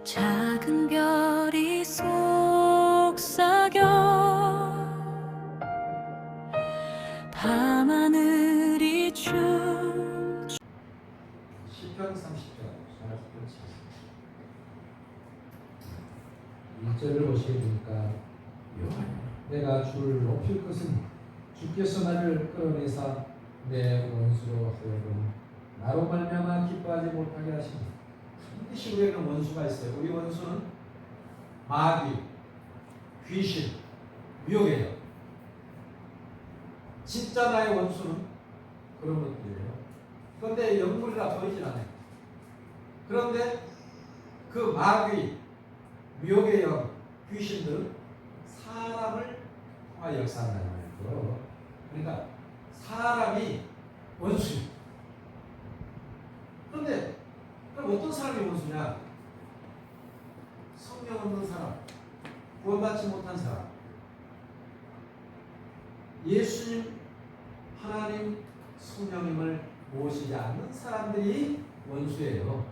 작은 별이 속삭여 밤하늘이 춤. 시편 30편 1절을 보시게 되니까 내가 주를 높일 것은 주께서 나를 끌어내사 내 원수로 하여금 나로 말미암아 기뻐하지 못하게 하시니. 반드시 우리에게는 원수가 있어요. 우리 원수는 마귀, 귀신, 미혹이에요. 진짜 나의 원수는 그런 것들이에요. 그런데 영물이라 보이진 않아요. 그런데 그 마귀, 미혹의 영, 귀신들은 사람을 통하여 역사한다는 거예요. 그러니까 사람이 원수예요. 그런데 그럼 어떤 사람이 원수냐? 성령 없는 사람, 구원받지 못한 사람, 예수님, 하나님, 성령님을 모시지 않는 사람들이 원수예요.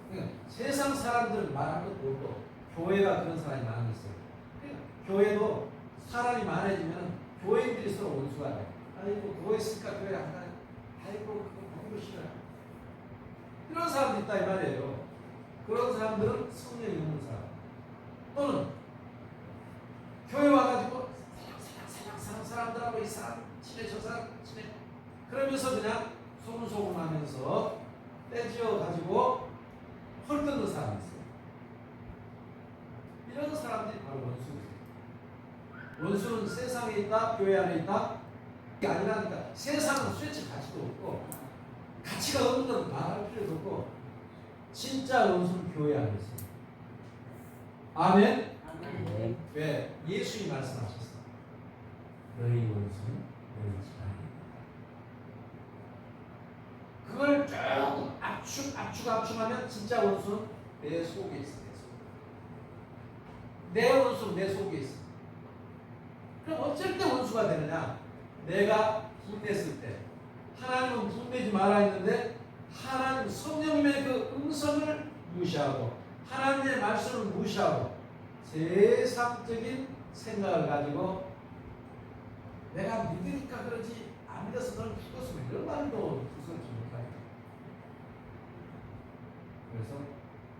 그러니까 세상 사람들은 말할 것도 없고 교회가 그런 사람이 많이 있어요. 그러니까 교회도 사람이 많아지면 교회인들이 서로 원수가 돼요. 아이고 그거 있으니까 교회 안 가요. 아이고 그거 보기도 싫어요. 이런 사람도 있다 이 말이에요. 그런 사람들은 성령이 없는 사람. 또는 교회 와가지고 사람들하고 이 사람 친해 저 사람 친해 그러면서 그냥 소문소문 하면서 떼지어 가지고 헐뜯는 사람이 있어요. 이런 사람들이 바로 원수예요. 원수는 세상에 있다, 교회 안에 있다? 이게 아니라니까. 세상은 도대체 가치도 없고 가치가 없는 건 말할 필요도 없고 진짜 원수는 교회 안에 있어요. 아멘? 아멘. 왜? 예수님이 말씀하셨어. 너희 원수는 너희 집안이다. 그걸 조금 압축하면 진짜 원수는 내 속에 있어. 내 원수는 내 속에 있어. 그럼 어쩔 때 원수가 되느냐? 내가 분냈을 때. 하나님은 분내지 말아 했는데 하나님 성령님의 그 음성을 무시하고 하나님의 말씀을 무시하고 세상적인 생각을 가지고 내가 믿으니까 그러지 안 믿어서 너는 죽었으면 이런 말도 구설지 못하게. 그래서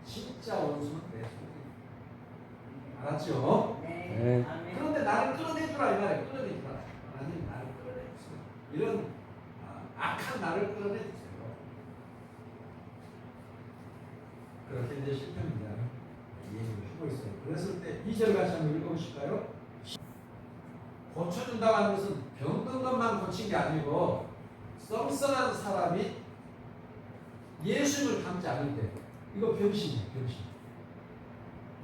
진짜 원수는 내 속에. 알았죠? 네. 그런데 나를 끌어내주라 이 말이에요. 끌어내주라. 하나님 나를 끌어내주세요. 이런 악한 나를 끌어내주세요. 그렇게 이제 실패입니다. 얘기를 하고 있어요. 그랬을 때 2절 같이 한번 읽어보실까요? 고쳐준다고 하는 것은 병든 것만 고친 게 아니고 썽썽한 사람이 예수님을 닮지 않을 때 이거 병신이에요. 병신.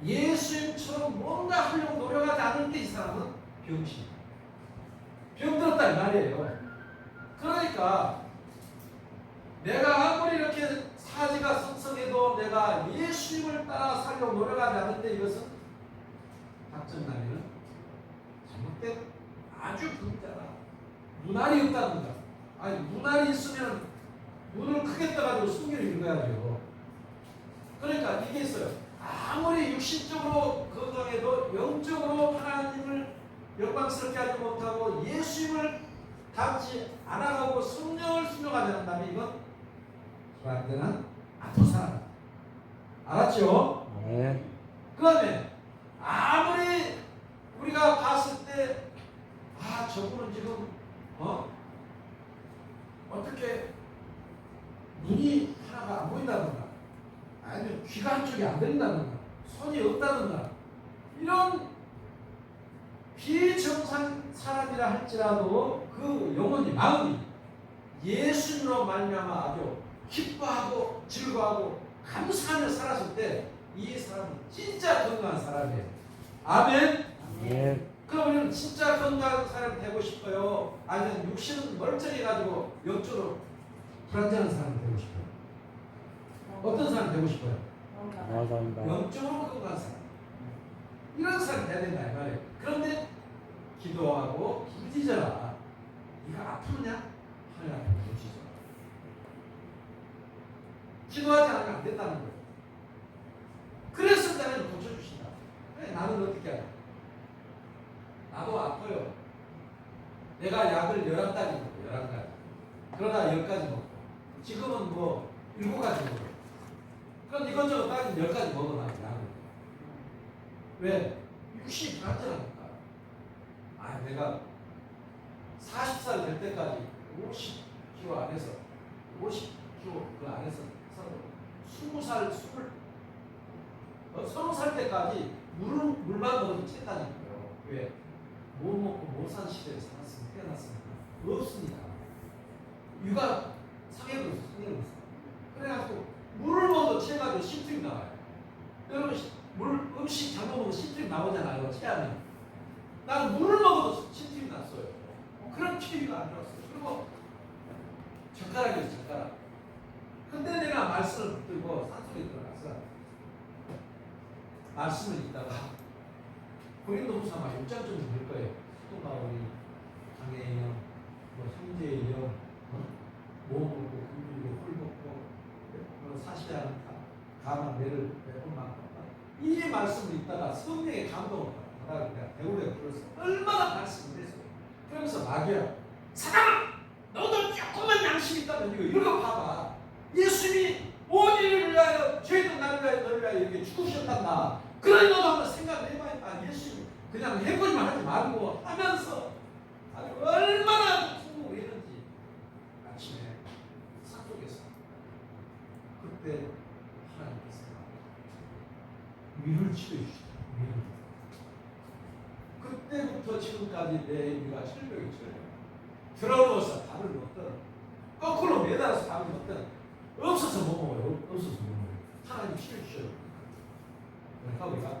예수님처럼 뭔가 하려고 노력하지 않을 때 이 사람은 병신. 병들었다 이 말이에요. 그러니까 내가 아무리 이렇게 사지가 썽썽해도 내가 예수님을 따라 살려고 노력하지 않을 때 이것은 박정남이는 잘못된 아주 분자다. 눈알이 없다는 거. 아니 눈알이 있으면 눈을 크게 떠가지고 숨기를 읽어야죠. 그러니까 이게 있어요. 아무리 육신적으로 건강해도 영적으로 하나님을 영광스럽게 하지 못하고 예수님을 닮지 않아가고 성령을 순종하지 않는다면 이건 완전한 아픈 사람. 알았죠? 네. 그 다음에 아무리 우리가 봤을 때 저분은 지금 어떻게 눈이 하나가 안 보인다든가 아니면 귀가 한쪽이 안 들린다든가 손이 없다든가 이런 비정상 사람이라 할지라도 그 영혼이 마음이 예수님으로 말미암아 아주 기뻐하고 즐거워하고 감사하며 살았을 때 이 사람은 진짜 건강한 사람이에요. 아멘? 네. 그럼 우리는 진짜 건강한 사람 되고 싶어요? 아니면 육신은 멀쩡해가지고 영적으로 불안정한 사람 되고 싶어요? 어떤 사람 되고 싶어요? 감사합니다. 영적으로 건강한 사람. 이런 사람이 돼야 된다 이 말이에요. 그런데 기도하고 부르짖어라. 네가 아프느냐? 하나님 앞에 부르짖어라. 기도하지 않으면 안 된다는 거예요. 그래서 나는 고쳐주신다. 나는 어떻게 하냐? 나도 아파요. 내가 약을 11가지 먹고 11가지. 그러다 10가지 먹고 지금은 뭐 7가지 먹어요. 그럼 이것저것 따지면 10가지 먹어놔요. 약을. 왜? 60 발전하니까. 아, 내가 40살 될 때까지 50kg 안에서 50kg 그 안에서 20살 30살 때까지 물만 먹어도 쨌다니까요. 왜? 못 먹고 못 산 시대에 살았으면 태어났으니까 없으니까 육아 상해버렸어. 그래가지고 물을 먹어도 체가지고 심증이 나와요. 여러분 음식 잘못 먹으면 심증이 나오잖아요. 체하면 나는 물을 먹어도 심증이 났어요. 그런 체위가 안 좋았어요. 그리고 젓가락이에요. 젓가락. 근데 내가 말씀을 붙들고 산속에 들어가서 말씀을 읽다가 고린도후서 아마 6장 정도 될 거예요. 사도바울이 장애인형, 뭐 형제형, 몸 먹고 굶주리고 홀 먹고 사시지 않은 가만 매를 몇번 맞고 이 말씀을 읽다가 성령의 감동을 받아가 배우에 불러서 얼마나 말씀을 했어요. 그러면서 마귀야, 사단아, 너도 조금만 양심 있다면 이거 봐봐. 예수님이 온 인류를 위하여 죄도 나를 위하여 너를 위하여 이렇게 죽으셨단다. 그러니 너도 한번 생각을 해봐야. 예수님 그냥 해보지만 하지 말고 하면서 아주 얼마나 충고했는지 아침에 산속에서 그때 하나님께서 위를 치료해주시다. 그때부터 지금까지 내 위가 철벽이 철벽. 들어누워서 밥을 먹든 거꾸로 매달아서 밥을 먹든 없어서 못 먹어요. 없어서 못 먹어요. 하나님 치료해주셔요. 그러니까 우리가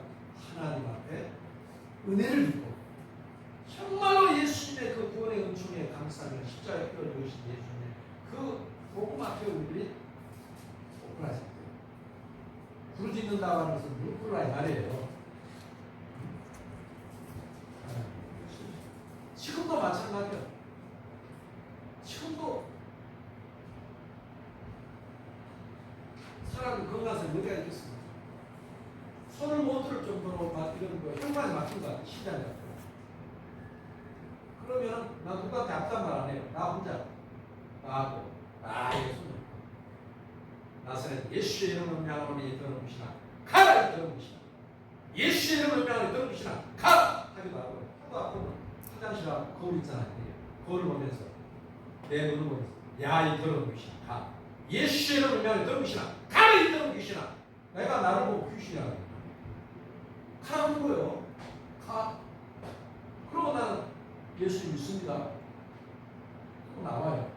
하나님 앞에 은혜를 입고 정말로 예수님의 그 구원의 은총에 감사하며 십자가에 피어 죽으신 예수님의 그 복음 앞에 우리들이 오픈하실 거예요. 부르짖는다고 하면서 무릎 꿇으라 이 말이에요. 지금도 마찬가지야. 지금도 사람이 건강해서 어디가 있겠습니까? 손을 못 들 정도로 막 이런 거 혈관이 막힌 것 같아. 시장이 같아. 그러면 나 누구한테 앞단 말 안 해요. 나 혼자 나하고 나의 손을 나서는 예수의 이름으로 명하노니 더러우시나 가라 더러우시나 예수의 이름으로 명하노니 더러우시나 가라 하기도 하고 하도 앞으로 화장실 앞 거울 있잖아요. 거울을 보면서 내 눈을 보면서 야 이 더러운 귀신아 가. 예수의 이름으로 명하노니 더러우시나 가라 이 더러운 귀신아. 내가 나를 보고 귀신이라고 가라는 거예요. 가. 그러고 나는 예수 믿습니다. 그러고 나와요.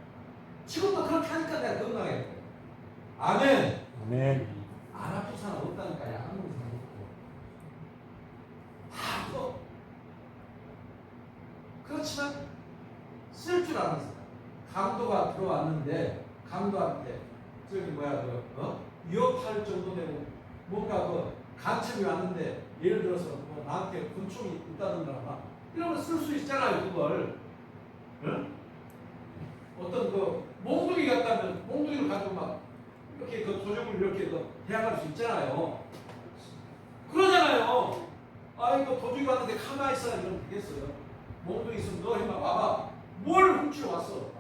지금도 그렇게 하니까 내가 건강해요. 아멘. 아멘. 안 아픈 사람 없다니까. 약한 사람 없고. 다 아파. 그렇지만 쓸 줄 아는 사람. 강도가 들어왔는데 강도한테 저기 뭐야 위협할 정도 되고 뭔가 간첩이 왔는데 예를 들어서 뭐 나한테 권총이 있다든가 이런 걸 쓸 수 있잖아요. 그걸 어떤 몽둥이 같다면 몽둥이를 가지고 막 이렇게 도적을 이렇게 대항할 수 있잖아요. 그러잖아요. 아 이거 도적이 왔는데 가만히 있어라 이러면 되겠어요. 몽둥이 있으면 너 해봐 와봐. 뭘 훔치러 왔어.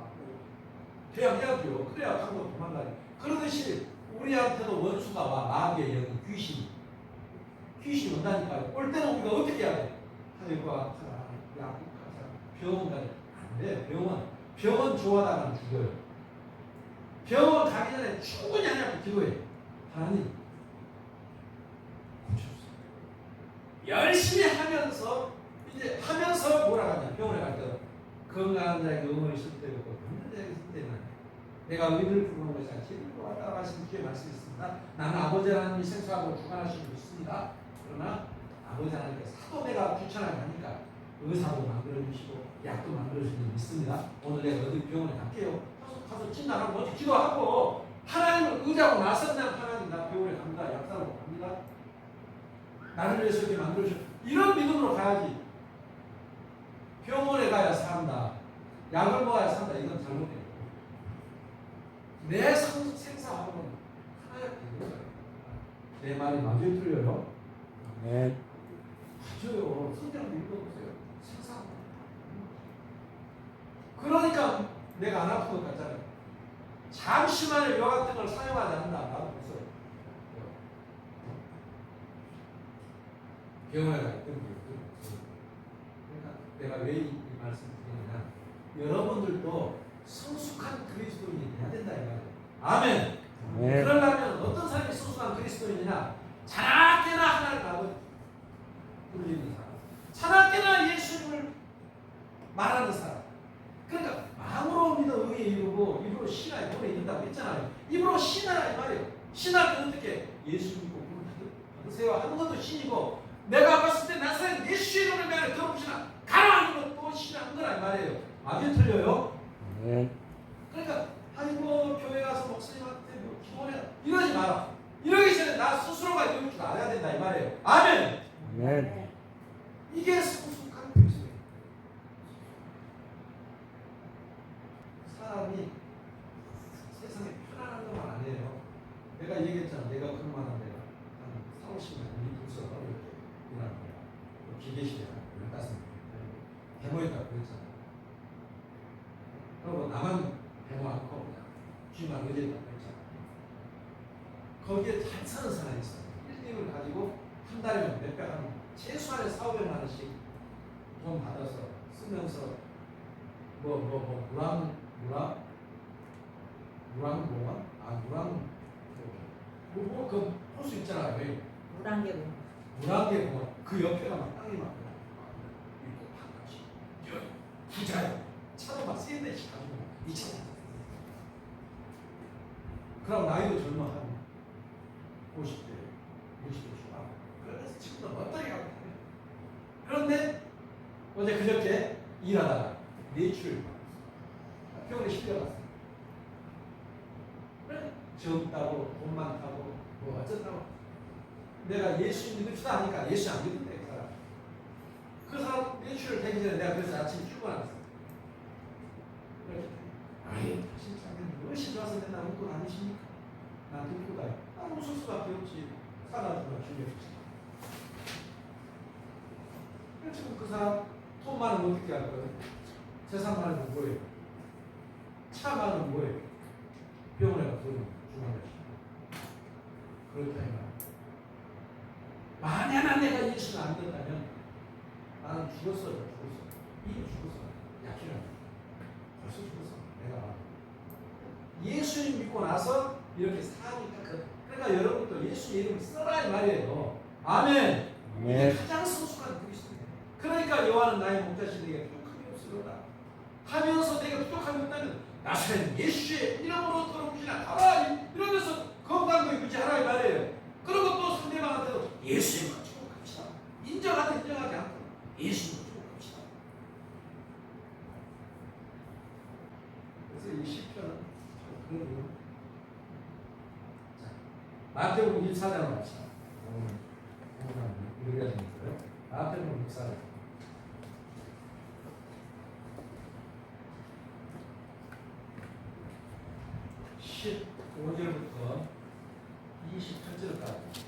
대항해야죠. 그래야 강도 도망가요. 그러듯이 우리한테도 원수가 와. 마귀의 영이 귀신이 온다니까요. 올 때는 우리가 어떻게 해야 돼? 하늘과 아파라, 약국하자, 병원 가야 안 돼. 병원 좋아하다가는 죽어요. 병원 가기 전에 충분히 하냐고 기도해. 하나님 고쳐주세요. 열심히 하면서 이제 하면서 뭐라 하냐? 병원에 갈 때 건강한 자에게 응원이 있을 때고 없는 자에게 있을 때는 내가 의를 부르는 것이 아니라 제대로 왔다 하신 주의 말씀이 있습니다. 나는 아버지 하나님이 생사하고 주관하시는 믿습니다. 그러나 아버지 하나님께서 하도 내가 귀찮아야 하니까 의사도 만들어주시고 약도 만들어주시는 믿습니다. 오늘 내가 어디 병원에 갈게요. 가서 진단하고 먼저 기도하고 하나님을 의지하고 나섰냐 하나님 나 병원에 갑니다. 약 사러 갑니다. 나를 위해서 이렇게 만들어주시고 이런 믿음으로 가야지. 병원에 가야 산다. 약을 먹어야 산다. 이건 잘못돼요. 내 생사하고는 내 말이 맞아요, 틀려요? 아멘. 맞아요. 성경 읽어보세요. 세상. 그러니까 내가 안 아픈 것 같잖아요. 잠시만을 이와 같은 걸 사용하지 않는다. 나도 없어요. 병원에 가 있던 그러니까 내가 왜 이 말씀을 드리느냐. 여러분들도 성숙한 그리스도인이 돼야 된다 이 말이에요. 아멘. 아멘. 그러려면 어떤 사람이 성숙한 그리스도인이냐? 자나깨나 하나님 아버지 불리는 사람, 자나깨나 예수님을 말하는 사람. 그러니까 마음으로 믿어 의에 이루고 입으로 신하에 본에 이른다고 했잖아요. 입으로 신하라 이 말이에요. 신하는 어떻게? 예수 믿고 받으세요 하는 것도 신이고, 내가 봤을 때 나사렛 예수의 이름을 내가 들어보시나 가라 하는 것도 신하는 거라 이 말이에요. 맞아요, 틀려요? 아멘. 그러니까 아이고 교회 가서 목사님한테 뭐 기도해 이러지 마라. 이러기 전에 나 스스로가 이럴 줄 알아야 된다 이 말이에요. 아멘. 아멘. 이게 성숙한 그리스도예요. 사람이 세상에 편안한 것만 아니에요. 내가 얘기했잖아. 내가 근무하는 데가 한 4, 50년 우리 부서가 이렇게 일하는 거야. 기계실에 15명 데모했다고 그랬잖아. 그리고 나만 데모 않고 그냥 쥐만 의뢰했다고 그랬잖아. 거기에 잘 사는 사람이 있어요. 빌딩을 가지고 한 달에 몇백 한 최소한의 4,500만 원씩 돈 받아서 쓰면서 무랑공원? 그 호수 있잖아요. 무단계고. 무랑계공원. 그 옆에가 막 땅이 막 있고 바깥이 부자예요. 차도 막 3대씩 가지고 2차. 그럼 나이도 젊어 한 50대, 60대 초반. 그래서 지금도 멋들이 가고 있어요. 그런데 어제 그저께 일하다가 뇌출을 받았어요. 병원에 실려갔어요. 그래, 젊다고 돈 많다고 뭐 어쩌다고. 내가 예수 믿을지도 아니까 예수 안 믿는데 그 사람. 그 사람 뇌출을 되기 전에 내가 그래서 아침에 출근했어요. 아니, 신장님 무엇이 좋아서 맨날 웃고 다니십니까? 나한테 웃고 다니. 나 웃을 수밖에 없지. 사다주가 죽여주지. 지금 그 사람 돈 많으면 어떻게 할 거예요? 재산 많으면 뭐예요? 차 많으면 뭐예요? 병원에 가서 주말에 그렇다 이 말. 만약에 내가 예수를 안 믿었다면 나는 죽었어요. 이미 죽었어. 약해라. 벌써 죽었어. 내가 예수님 믿고 나서 이렇게 사니까 그러니까 여러분도 예수 이름을 써라 이 말이에요. 아멘. 아멘. 이게 가장 성숙한 그리스도예요. 그러니까 여호와는 나의 목자신 내게 부족함이 없으리로다 하면서 내가 부족함이 없다면 나사렛 예수의 이름으로 들어오시나 가라 이러면서 건강도 유지하라 이 말이에요. 그리고 또 상대방한테도 예수님과 축복합시다. 인정하든 인정하지 않고 예수님과 축복합시다. 그래서 이 시편은 그런 이유. 자, 마태복음 1사장으로 갑시다. 오늘 읽어야 되니까요. 마태복음 1사장. 15절부터 28절까지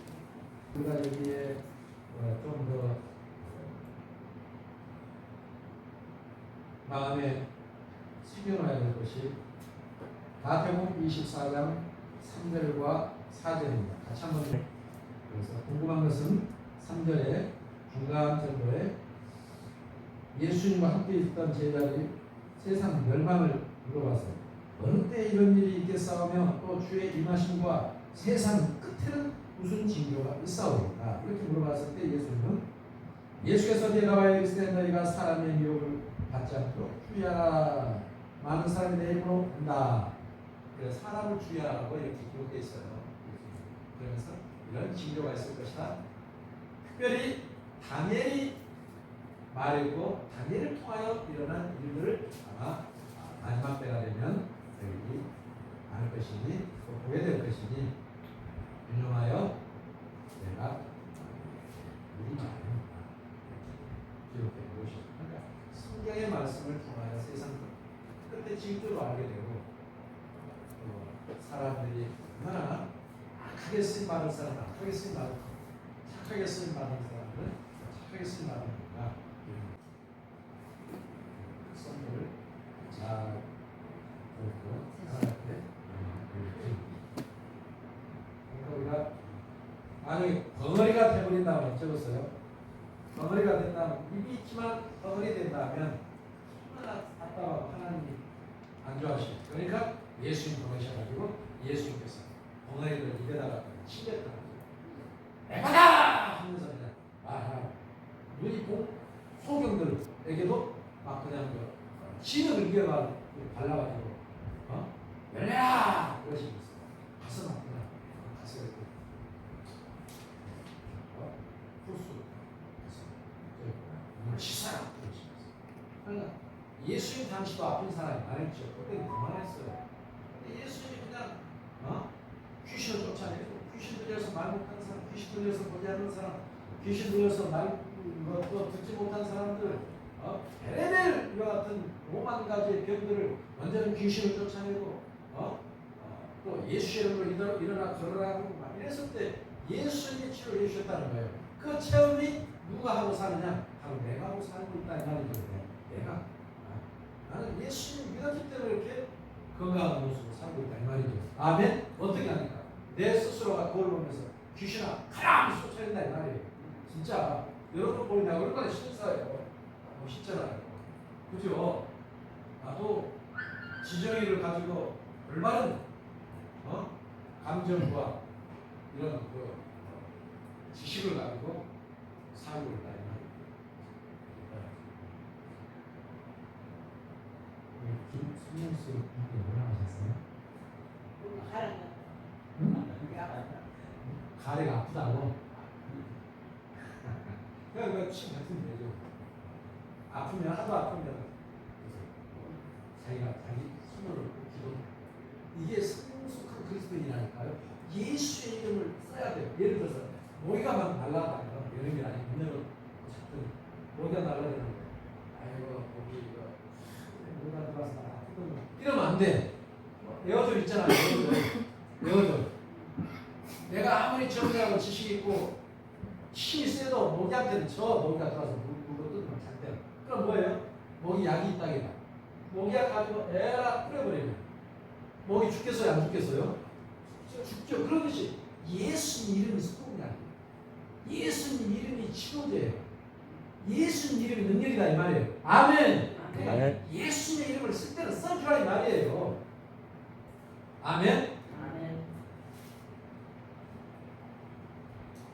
우리가 여기에 좀 더 마음에 새겨놔야 될 것이 마태복음 24장 3절과 4절입니다. 같이 한번 그래서 궁금한 것은 3절에 중간 정도에 예수님과 함께 있던 제자들이 세상 멸망을 물어봤어요. 어느 때 이런 일이 있겠사오며 또 주의 임하심과 세상 끝에는 무슨 징조가 있사오리까? 이렇게 물어봤을 때 예수께서 내가 와야 이르시되 너희가 사람의 미혹을 받지 않도록 주의하라. 많은 사람이 내 이름으로 온다. 그래서 사람을 주의하라고 이렇게 기록되어 있어요. 그러면서 이런 징조가 있을 것이다. 특별히 다니엘이 말했고 다니엘을 통하여 일어난 일들을 아마 마지막 때가 되면 여기 알 것이니 또 보게 될 것이니 유념하여 내가 우리 말은 기록된 것이죠. 그러니까 성경의 말씀을 통하여 세상 끝에 징조로 알게 되고 또 사람들이 얼마나 악하게 쓰임 받은 사람, 악하게 쓰임 받은 착하게 쓰임 받은 사람은 착하게 쓰임 받은 거가 선물을 잘 보고 하나님께 우리가 만약에 벙어리가 되버린다고 적었어요. 벙어리가 된다면 입이 있지만 벙어리 된다면 얼마나 답답하고 하나님이 안 좋아하시죠. 그러니까 예수님 보내셔가지고 예수님께서 벙어리를 입에다가 치겠다. 에바다 하면서 그냥 말하라고. 우리 소경들에게도 막 그냥 신을 이겨가 발라가지고 열려라 그러시면서 가서 막 그냥 가서 이렇게 풀수 치사라 그러시면서 그러니까 예수님 당시도 아픈 사람이 많았죠. 그때 그만했어요. 근데 예수님이 그냥 귀신을 쫓아내고 귀신 들려서 말 못하는 사람, 귀신 들려서 보지 않는 사람, 귀신 들려서 듣지 못한 사람들, 베레벨 이와 같은 5만 가지의 병들을 완전히 귀신을 쫓아내고, 또 예수의 이름으로 일어나 걸으라고 막 이랬을 때 예수님이 치료해 주셨다는 거예요. 그 체험이 누가 하고 사느냐? 바로 내가 하고 살고 있다 이 말이죠. 내가 나는 예수님 믿었기 때문에 이렇게 건강한 모습으로 살고 있다 이 말이죠. 아멘. 어떻게 하니까? 내 스스로가 거울 보면서 귀신아 가라 쫓아낸다 이 말이에요. 진짜 여러분 보이냐 얼마나 신사예요. 멋있잖아요. 그죠? 나도 지정의를 가지고 올바른 감정과 이런 지식을 가지고 살고 있다 이 말이에요. 김승현씨 뭐라고 하셨어요? 가래가 아프다고? 그냥 침 뱉으면 되죠. 아프면 하도 아프면 자기가 자기 손으로 기도. 이게 성숙한 그리스도인이라니까요. 예수의 이름을 써야 돼요. 예를 들어서 모기가 막 날아다녀요. 여름이 아니고 문을 잡더니 모기가 날아다니는 거예요. 아이고 모기 이거 모기가 들어와서 나 아프거든요. 이러면 안 돼. 에어졸 있잖아요. 에어졸. 내가 아무리 정리하고 지식이 있고 힘이 세도 모기한테는 모기가 들어와서 물고 뜯으면 잘돼요. 그럼 뭐예요? 모기 약이 있다기다. 모기약 가지고 에라 뿌려버리면 모기 죽겠어요? 안 죽겠어요? 죽죠. 그러듯이 예수님 이름이 소금이 아니에요. 예수님 이름이 치료제예요. 예수님 이름이 능력이다 이 말이에요. 아멘. 그러니까 예수님의 이름을 쓸 때는 써주라 이 말이에요. 아멘.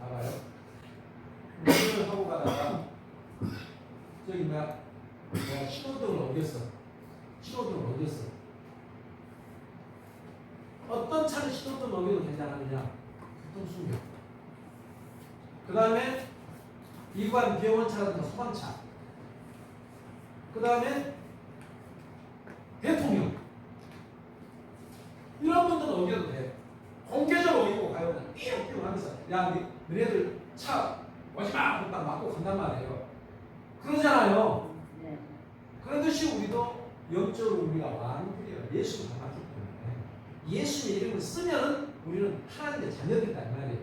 알아요? 운전을 하고 가다가 저기 내가 신호등을 어겼어. 신호등을 어겼어. 어떤 차는 신호등 어겨도 괜찮았느냐? 교통수명. 그 다음에 일반 병원차라든가 소방차. 그 다음에 대통령. 이런 분들은 어겨도 돼. 공개적으로 어기고 가요. 삐용삐용 하면서 야 너네들 차 오지마! 딱 맞고 간단 말이에요. 그러잖아요. 네. 그러듯이 우리도 영적으로 우리가 완전히 예수를 닮았기 때문에 예수의 이름을 쓰면 우리는 하나님의 자녀들이다 이 말이에요.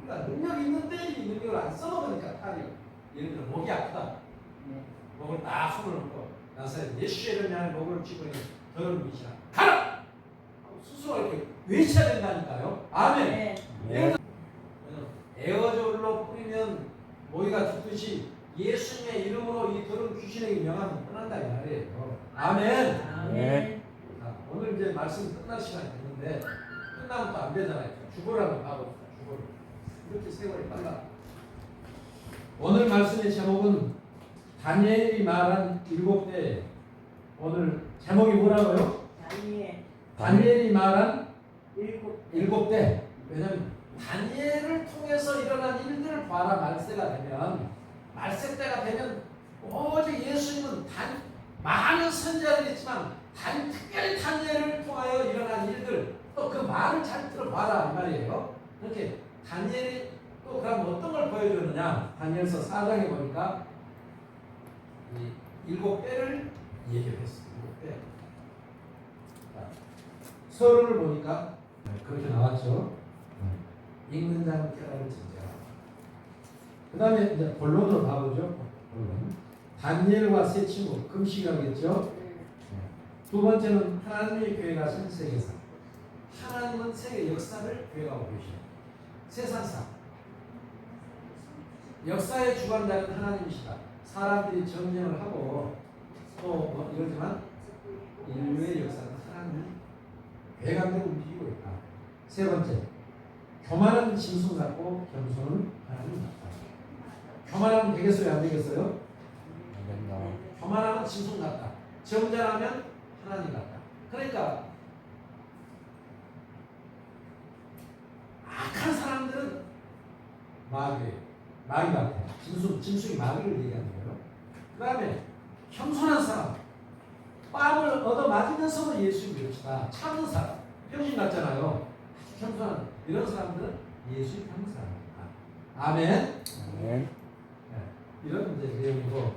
우리가 능력이 있는데 이 능력을 안 써먹으니까 탈이요. 예를 들어 목이 아프다. 네. 목을 딱 손을 놓고 나서 예수의 이름을 향해 목을 쥐고 있는 더러운 미시라 가라! 스스로 이렇게 외쳐야 된다니까요. 아멘. 네. 에어졸로 뿌리면 모기가 죽듯이 예수님의 이름으로 이 더러운 귀신에게 명하면 떠난다 이 말이에요. 아멘. 네. 자, 오늘 이제 말씀 끝날 시간이 됐는데 끝나면 또 안 되잖아요. 주보를 한번 가봅시다. 주보를. 이렇게 세월이 빨라. 오늘 말씀의 제목은 다니엘이 말한 7대. 오늘 제목이 뭐라고요? 다니엘이 말한 7대. 왜냐면 다니엘을 통해서 일어난 일들을 봐라. 말세가 되면 말세 때가 되면 오직 예수님은 많은 선지자들이 있지만 특별히 다니엘을 통하여 일어난 일들 또 그 말을 잘 들어봐라 이 말이에요. 이렇게 다니엘이 또 그럼 어떤 걸 보여주느냐? 다니엘서 4장에 보니까 이 7배를 얘기했어요. 7배. 서론을 보니까 그렇게 나왔죠. 읽는 자는 쾌락을 증정하라. 그 다음에 이제 본론으로 가보죠. 본론. 다니엘과 세 친구 금식이라고 했죠. 두 번째는 하나님의 교회가 전 세계사. 하나님은 세계 역사를 교회하고 계셔요. 세상사. 역사의 주관자는 하나님이시다. 사람들이 정쟁을 하고 또 이러지만 인류의 역사는 하나님이 배감대로 움직이고 있다. 세 번째, 교만은 짐승 같고 겸손은 하나님 같다. 교만하면 되겠어요? 안 되겠어요? 안 된다. 교만하면 짐승 같다. 정죄하면 하나님 같다. 그러니까 악한 사람들은 마귀 같아. 짐승이 마귀를 얘기하는 거예요. 그 다음에 겸손한 사람, 뺨을 얻어맞으면서도 예수 믿읍시다. 참는 사람, 평신 같잖아요. 아주 겸손한 이런 사람들은 예수 편는 사람입니다. 아멘. 아멘. 이런 이제 내용이고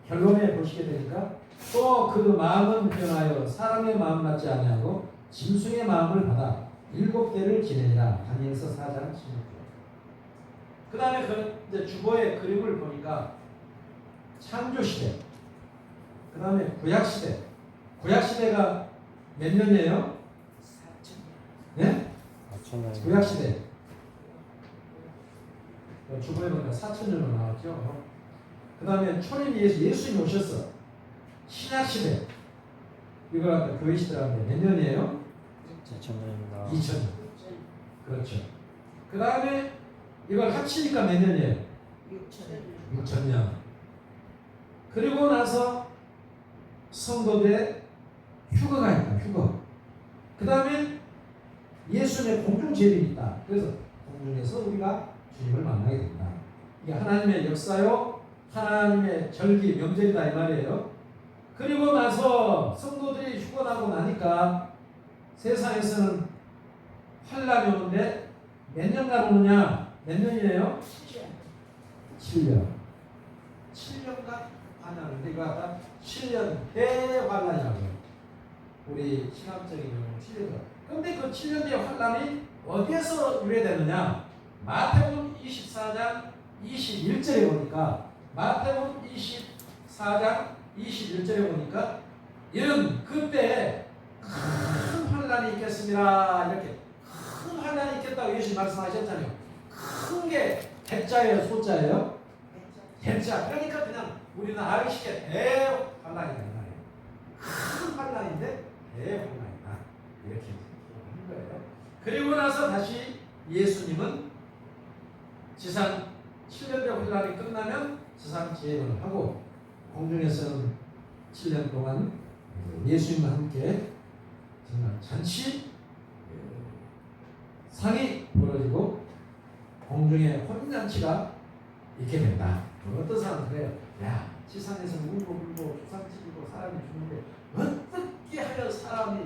결론에 보시게 되니까 또 그 마음은 변하여 사람의 마음 같지 아니하고 짐승의 마음을 받아 7대를 지내니라. 다니엘서 4장 16절. 그 다음에 그 이제 주보의 그림을 보니까 창조 시대, 그 다음에 구약 시대. 구약 시대가 몇 년이에요? 4천 네? 4,000년. 구약 시대. 주보에 보니까 4,000년으로 나왔죠. 그 다음에 초림 예수님이 오셨어. 신약 시대. 이거 아까 교회 시대라는데 몇 년이에요? 4,000년입니다. 2000년. 그렇죠. 그 다음에 이걸 합치니까 몇 년이에요? 6,000년. 그리고 나서 성도들의 휴거가 있다. 휴거. 그 다음에 예수님의 공중 재림이 있다. 그래서 공중에서 우리가 주님을 만나게 된다. 이게 하나님의 역사요, 하나님의 절기, 명절이다 이 말이에요. 그리고 나서 성도들이 휴거나고 나니까 세상에서는 환란이 오는데 몇 년간 오느냐? 몇 년이에요? 7년. 7년간 환란인데 이거 아까 7년 대환란이라고 해요. 우리 신학적인 용어로 7년. 근데 그 7년 뒤의 환란이 어디에서 유래되느냐? 마태복음 24장 21절에 보니까 마태복음 24장 21절에 보니까 이런 그때 큰 환란이 있겠습니다. 이렇게 큰 환란이 있겠다고 예수님 말씀하셨잖아요. 큰 게 대자예요, 소자예요? 대자. 그러니까 그냥 우리는 알기 쉽게 대환란이다 이 말이에요. 큰 환란인데 대환란이다. 이렇게 하는 거예요. 그리고 나서 다시 예수님은 지상 7년대 환란이 끝나면 지상 재림을 하고 공중에서는 7년 동안 예수님과 함께 정말 잔치 상이 벌어지고 공중에 혼잔치가 있게 된다. 어떤 사람은 그래요. 야, 지상에서는 울고 조상치고 사람이 죽는데 어떻게 하여 사람이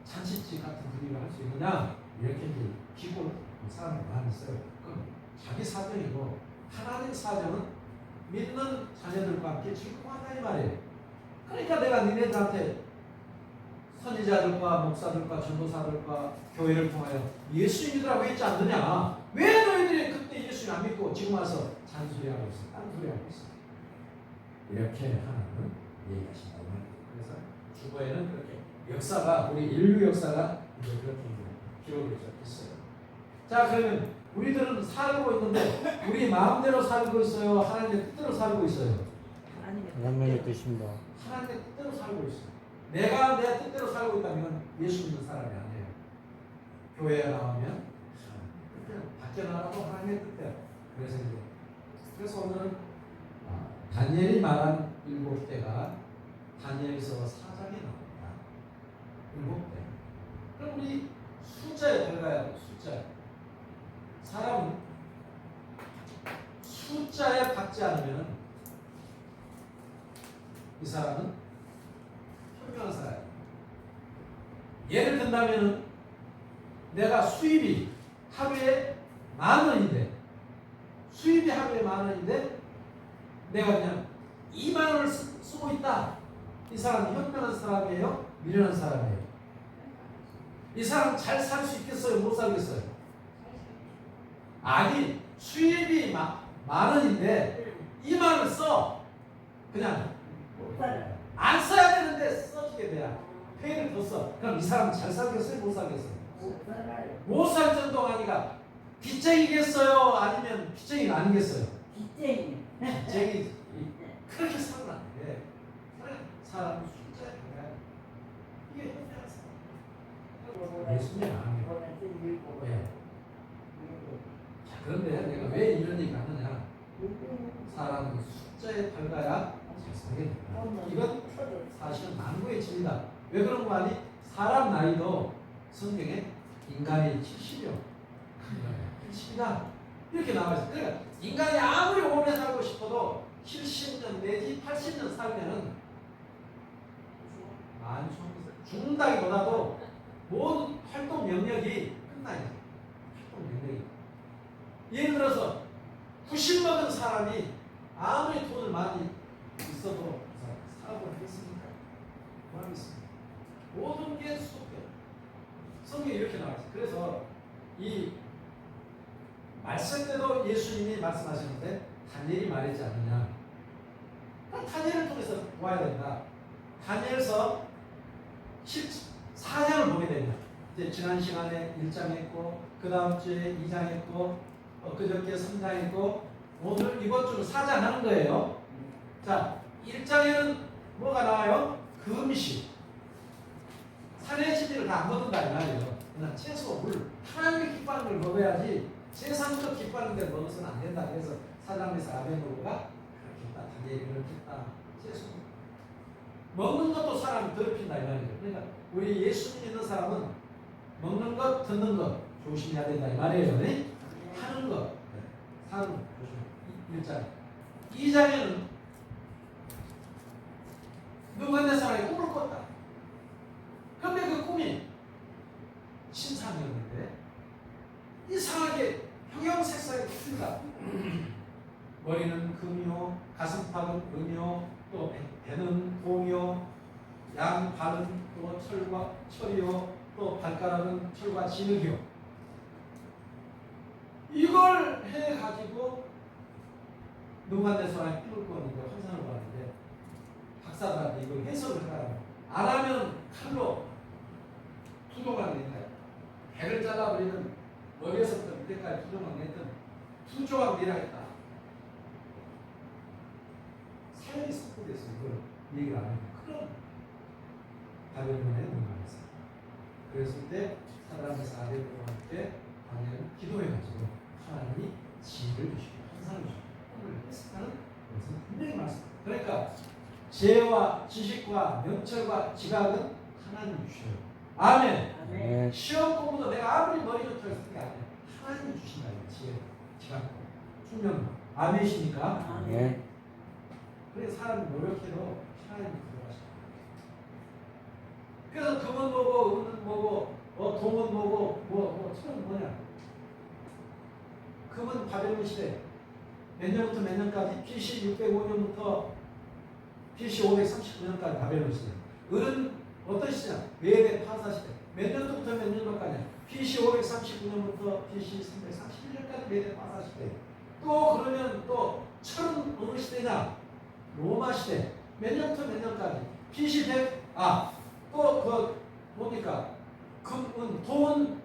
잔치집 같은 분위기를 할 수 있느냐? 이렇게 이제 기고 사람이 많이 있어요. 그럼 자기 사정이고 하나님 사정은 믿는 자녀들과 함께 즐거워한다 이 말이에요. 그러니까 내가 니네들한테 선지자들과 목사들과 전도사들과 교회를 통하여 예수 믿으라고 했지 않느냐? 왜 너희들이 그때 예수 안 믿고 지금 와서 잔소리하고 있어? 딴소리하고 있어? 이렇게 하나님은 얘기하신다고 합니다. 그래서 주보에는 그렇게 역사가 우리 인류 역사가 이제 그렇게 기록되어 있어요. 자, 그러면 우리들은 살고 있는데 우리 마음대로 살고 있어요? 하나님의 뜻대로 살고 있어요? 하나님의 뜻입니다. 하나님의 뜻대로 살고 있어요. 내가 내 뜻대로 살고 있다면 예수 믿는 사람이 아니에요. 교회에 나오면 밖에 나가도 하나님의 뜻대로. 그래서 오늘은 다니엘이 말한 7대가 다니엘서 4장에 나옵니다. 7대. 그럼 우리 숫자에 들어가야 돼요. 숫자에. 사람은 숫자에 박지 않으면 이 사람은 현명한 사람이에요. 예를 든다면 내가 수입이 하루에 10,000원인데 수입이 하루에 10,000원인데 내가 그냥 20,000원을 쓰고 있다. 이 사람은 현명한 사람이에요? 미련한 사람이에요? 이 사람 잘 살 수 있겠어요? 못 살겠어요? 아니 수입이 만 원인데 2만 원 써. 그냥 못 살아요. 안 써야 되는데 써주게 돼야 페이를 더 써. 그럼 이 사람 잘 살겠어요? 못 살겠어요? 못 살아요. 못 살 정도가 아니라 빚쟁이겠어요? 아니면 빚쟁이가 아니겠어요? 빚쟁이. 빚쟁이 그렇게 살면 안 돼. 사람 숫자에 가야 이게 현명한 사람. 예수님 아니에요. 예. 자, 그런데 내가 왜 이런 얘기를 하느냐? 사람은 숫자에 밝아야 잘 살게 된다. 이건 사실은 만고의 진리다. 왜 그런 거 아니? 사람 나이도 성경에 인간이 70이요. 70이다. 이렇게 나와 있어요. 그러니까 인간이 아무리 오래 살고 싶어도 70년 내지 80년 살면은 죽는다기보다도 모든 활동 영역이 끝나요. 활동 영역이. 예를 들어서 90 먹은 사람이 아무리 돈을 많이 있어도 사업을 했습니까? 뭐 하겠습니까? 모든 게 수속돼요. 성경에 이렇게 나와 있어요. 그래서 이 말씀 때도 예수님이 말씀하시는데 다니엘이 말했지 않느냐. 다니엘을 통해서 보아야 된다. 다니엘서 14장을 보게 됩니다. 이제 지난 시간에 1장 했고 그 다음 주에 2장 했고 그저께 3장 했고 오늘 이번 주는 4장 하는 거예요. 자, 1장에는 뭐가 나와요? 금식. 산의 진리를 다 안 먹는다 이 말이에요. 그냥 채소, 물, 하나님의 기뻐하는 걸 먹어야지 세상적 기뻐하는 걸 먹어서는 안 된다. 그래서 사장에서 아벤노가 그렇게 했다. 다니엘이 그렇게 했다. 채소. 먹는 것도 사람이 더럽힌다 이 말이에요. 그러니까 우리 예수 믿는 사람은 먹는 것, 듣는 것 조심해야 된다 이 말이에요. 네? 하는 것, 사는 것 조심해. 1장. 2장에는 누구한테 사람이 꿈을 꿨다. 그런데 그 꿈이 신상이었는데 이상하게 형형색색이 풀다. 머리는 금이요, 가슴팍은 은이요, 또 배는 동이요, 양 발은 또 철이요, 또 발가락은 철과 진흙이요. 이걸 해가지고 누간데서랑 꿈을 꿨는데 환상을 봤는데 박사들한테 이걸 해석을 하라고. 안 하면 칼로 투정하게 된다. 배를 잘라버리는 머리에서부터 밑에까지 투정하게 했던 두 조각 내려했다. 사연이 섞어돼서 이걸 얘기를 안 해요. 그런 바벨론에 능가했어요. 그랬을 때 사람에서 아벨론한테 다니엘은 기도해가지고 하나님이 지혜를 주시고 환상을 주시고 꿈을 해석하는 것은 분명히 말씀합니다. 그러니까 지혜와 지식과 명철과 지각은 하나님이 주셔요. 아멘. 네. 시험 공부도 내가 아무리 머리 좋다고 했을 게 아니에요. 하나님이 주신다. 지혜, 지각, 투명. 아멘이십니까? 네. 그래서 사람이 노력해도 하나님이 들어가시다. 그래서 금은 뭐고, 은은 뭐고, 동은 뭐고, 철은 뭐냐? 금은 바벨론 시대 몇 년부터 몇 년까지? BC 605년부터 BC 539년까지 바벨론 시대. 은은 어떤 시대냐? 메대 파사 시대. 몇 년도부터 몇 년도까지? BC 539년부터 BC 331년까지 메대 파사 시대. 또 그러면 또 철은 어느 시대냐? 로마 시대. 몇 년부터 몇 년까지? BC 100. 또 뭡니까? 금은 동은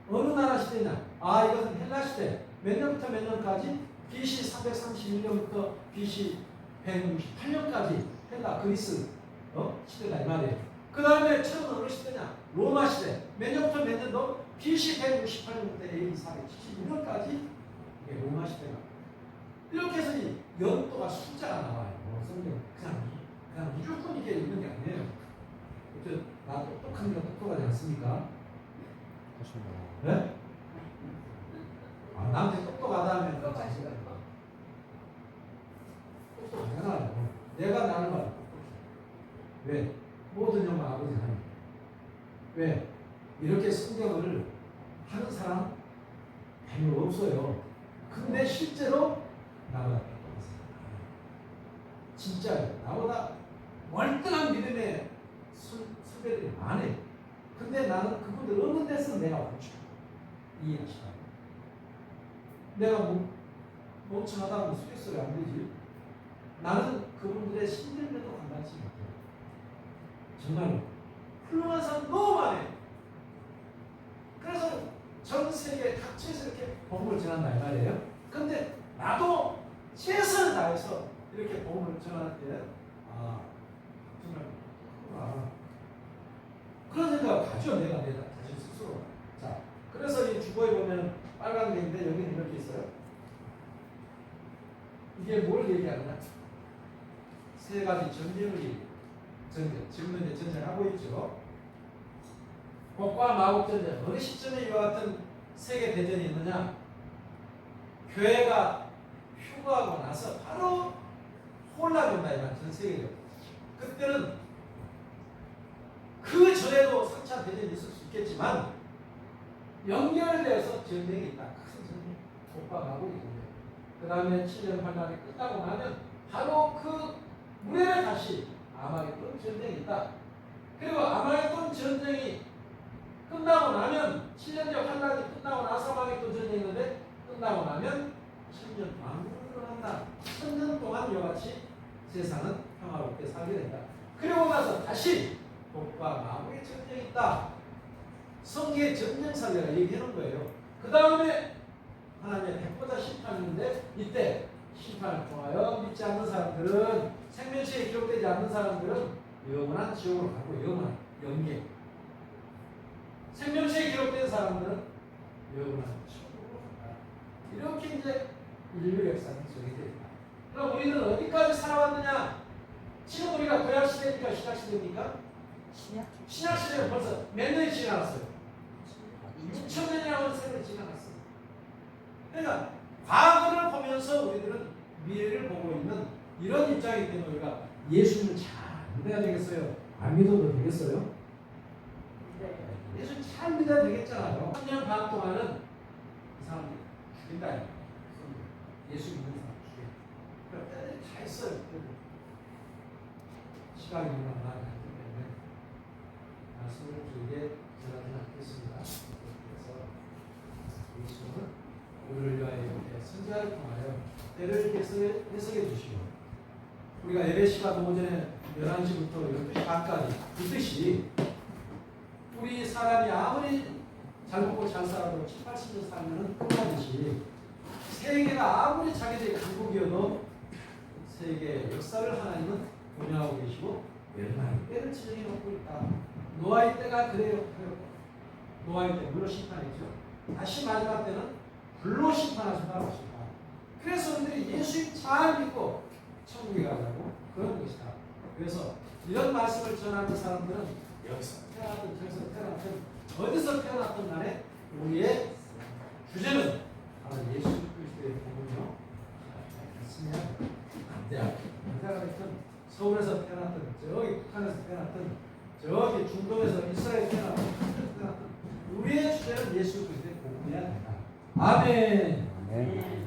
어느 나라 시대냐? 이것은 헬라 시대. 몇 년부터 몇 년까지? BC 331년부터 BC 168년까지 헬라 그리스 시대가 이 말이에요. 그 다음에 철은 어느 시대냐? 로마 시대. 몇 년부터 몇 년도? BC 168년부터 AD 476년까지 이게 로마 시대가. 이렇게 해서 이 연도가 숫자가 나와요. 성경 그냥 무조건 이게 있는 게 아니에요. 나 똑똑한 게 똑똑하지 않습니까? 그렇습니다. 네? 나한테 똑똑하다 하면 똑똑하잖아요. 내가 나를 말 똑똑해. 왜? 모든 영광 아버지 하나님. 왜? 이렇게 성경을 하는 사람 별로 없어요. 근데 실제로 나보다 똑똑한 사람. 진짜요. 나보다 월등한 믿음의 선배들이 많아요. 근데 나는 그분들 없는 데서 내가 멈춰. 이해하시라. 내가 멍청하다고 속였어요. 안 되지. 나는 그분들의 신들에도 감당치 못해요. 정말로 훌륭한 사람 너무 많아요. 그래서 전 세계 각지에서 이렇게 복음을 전한다 이 말이에요. 근데 나도 최선을 다해서 이렇게 복음을 전할 때 정말 그런 생각을 가져 내가 자신 스스로. 자, 그래서 이 주보에 보면 빨간 게 있는데 여기는 이렇게 있어요. 이게 뭘 얘기하느냐? 세 가지 전쟁을 지금 현재 전쟁하고 있죠. 복과 마법 전쟁. 어느 시점에 이와 같은 세계 대전이 있느냐? 교회가 휴거하고 나서 바로 혼란이 온다 이말 전 세계적으로. 그때는 그 전에도 3차 대전이 있을 수 있겠지만 연결돼서 전쟁이 있다. 큰 전쟁. 복과 마법이 있는데 그 다음에 7년 환란이 끝나고 나면 바로 그 무렵에 다시 아마겟돈 전쟁이 있다. 그리고 아마겟돈 전쟁이 끝나고 나면 7년째 환란이 끝나고 나서 아마겟돈 전쟁이 있는데 끝나고 나면 천년 왕국을 한다. 1000년 동안 이와 같이 세상은 평화롭게 살게 된다. 그리고 나서 다시 복과 마법의 전쟁이 있다. 성계의 전쟁사례가 얘기하는 거예요. 그 다음에 하나님의 백보자 심판인데 이때 심판을 통하여 믿지 않는 사람들은 생명시에 기록되지 않는 사람들은 영원한 지옥으로 가고 영원한 영계. 생명시에 기록된 사람들은 영원한 천국으로 간다. 이렇게 이제 인류 역사는 정해져 있다. 그럼 우리는 어디까지 살아왔느냐? 지금 우리가 구약시대입니까? 신약시대입니까? 신약시대는 벌써 몇 년이 지나갔어요? 2000년이라는 세월이 지나갔어요. 그러니까 과거를 보면서 우리들은 미래를 보고 있는 이런 입장이기 때문에 우리가 예수님을 잘 믿어야 되겠어요? 안 믿어도 되겠어요? 예수 잘 믿어야 되겠잖아요. 3년 반 동안은 이 사람 죽인다. 예수 믿는 사람 죽여. 그럼 때들이 다 했어요. 시간이 얼마나 많이 갔기 때문에 말씀을 길게 전하지 않겠습니다. 그래서 예수는 우리를 위하여 이렇게 선지자를 통하여 때를 해석해 주시고 우리가 예배 시간 오전에 11시부터 12시 반까지 이 뜻이 우리 사람이 아무리 잘 먹고 잘 살아도 7, 80년 살면 끝나듯이 세계가 아무리 자기들이 강국이어도 세계의 역사를 하나님은 운영하고 계시고 멸망의 때를 지정해 놓고 있다. 노아의 때가 그래요. 노아의 때 물로 심판했죠. 다시 마지막 때는 불로 심판하신다고 하십니다. 그래서 우리들이 예수님 잘 믿고 천국에 가자고 그런 것이다. 그래서 이런 말씀을 전하는 사람들은 여기서 태어났든 저기서 태어났든 어디서 태어났든 간에 우리의 주제는 바로 예수 그리스도의 복음이요. 했으면 안 돼요. 내가 그랬든 서울에서 태어났든 저기 북한에서 태어났든 저기 중동에서 이스라엘에 태어났든 우리의 주제는 예수 그리스도의 복음이어야 된다. 아멘. 아멘.